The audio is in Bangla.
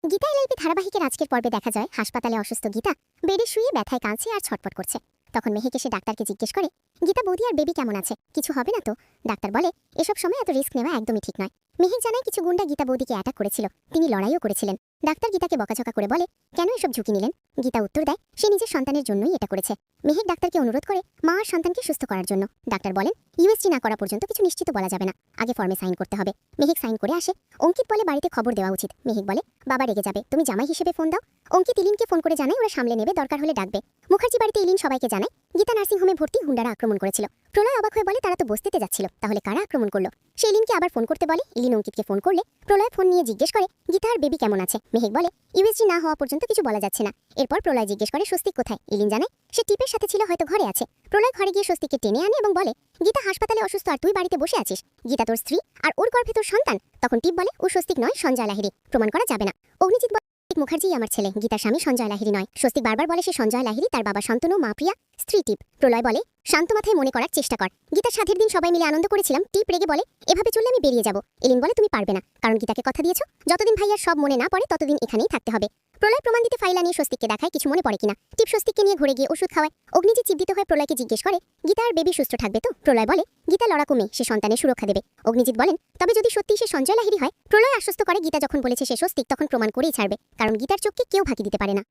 গীতা এলএলবি ধারাবাহিকের আজকের পর্বে দেখা যায় হাসপাতালে অসুস্থ গীতা বেডে শুয়ে ব্যথায় কাঁদছে আর ছটফট করছে। তখন মেহেক এসে ডাক্তারকে জিজ্ঞেস করে, গীতা বৌদি আর বেবি কেমন আছে, কিছু হবে না তো? ডাক্তার বলে, এসব সময় এত রিস্ক নেওয়া একদমই ঠিক নয়। মেহেক জানায় কিছু গুন্ডা গীতা বৌদিকে অ্যাটাক করেছিল, তিনি লড়াইও করেছিলেন। ডাক্তার গীতাকে বকাঝকা করে বলে, কেন এসব ঝুঁকি নিলেন? গীতা উত্তর দেয়, সে নিজের সন্তানের জন্যই এটা করেছে। মেহেক ডাক্তারকে অনুরোধ করে মা আর সন্তানকে সুস্থ করার জন্য। ডাক্তার বলেন, ইউএসজি না করা পর্যন্ত কিছু নিশ্চিত বলা যাবে না, আগে ফর্মে সাইন করতে হবে। মেহেক সাইন করে আসে। অঙ্কিত বলে, বাড়িতে খবর দেওয়া উচিত। মেহেক বলে, বাবা রেগে যাবে, তুমি জামাই হিসেবে ফোন দাও। অঙ্কিত ইলিনকে ফোন করে জানায় ওরা সামলে নেবে, দরকার হলে ডাকবে। মুখার্জি বাড়িতে ইলিন সবাইকে জানায় গীতা নার্সিংহোমে ভর্তি, হুন্ডারা আক্রমণ করেছিল। প্রলয় অবাক হয়ে বলে, তারা তো বস্তিতে যাচ্ছিল, তাহলে কারা আক্রমণ করলো? সে ইলিনকে আবার ফোন করতে বলে। ইলিন অঙ্কিতকে ফোন করলে প্রলয় ফোন নিয়ে জিজ্ঞেস করে, গীতা আর বেবি কেমন আছে? মেহেক বলে, ইউএসজি না হওয়া পর্যন্ত কিছু বলা যাচ্ছে না। এরপর প্রলয় জিজ্ঞেস করে, স্বস্তিক কোথায়? ইলিন জানায় সে টিপের সাথে ছিল, হয়তো ঘরে আছে। প্রলয় ঘরে গিয়ে স্বস্তিককে টেনে আনে এবং বলে, গীতা হাসপাতালে অসুস্থ আর তুই বাড়িতে বসে আছিস। গীতা তোর স্ত্রী আর ওর গর্ভে তোর সন্তান। তখন টিপ বলে, ও স্বস্তিক নয়, সঞ্জয় লাহিড়ী, প্রমাণ করা যাবে না। অগ্নিজিৎ বলে, মুখার্জি আমার ছেলে, গীতার স্বামী সঞ্জয় লাহিড়ী নয়। স্বস্তিক বারবার বলে সে সঞ্জয় লাহিড়ী, তার বাবা শান্তনু, মা প্রিয়া, স্ত্রী টিপ। প্রলয় বলে, শান্ত মাথায় মনে করার চেষ্টা কর, গীতার সাধের দিন সবাই মিলে আনন্দ করেছিলাম। টিপ রেগে বলে, এভাবে চললে আমি বেরিয়ে যাব। এলিন বলে, তুমি পারবে না, কারণ গীতাকে কথা দিয়েছো, যতদিন ভাইয়ার সব মনে না পড়ে ততদিন এখানেই থাকতে হবে। প্রলয় প্রমাণ দিতে ফাইলা নিয়ে স্বস্তিককে দেখায় কিছু মনে পড়ে কিনা। টিপ স্বস্তিককে নিয়ে ঘুরে গিয়ে ওষুধ খাওয়ায়। অগ্নিজিৎ চিন্তিত হয়ে প্রলয়কে জিজ্ঞেস করে, গীতা আর বেবি সুস্থ থাকবে তো? প্রলয় বলে, গীতা লড়াকু মেয়ে, সে সন্তানের সুরক্ষা দেবে। অগ্নিজিৎ বলেন, তবে যদি সত্যি সে সঞ্জয় লাহিড়ী হয়? প্রলয় আশ্বস্ত করে, গীতা যখন বলেছে সে স্বস্তিক, তখন প্রমাণ করেই ছাড়বে, কারণ গীতার চোখকে কেউ ফাঁকি দিতে পারে না।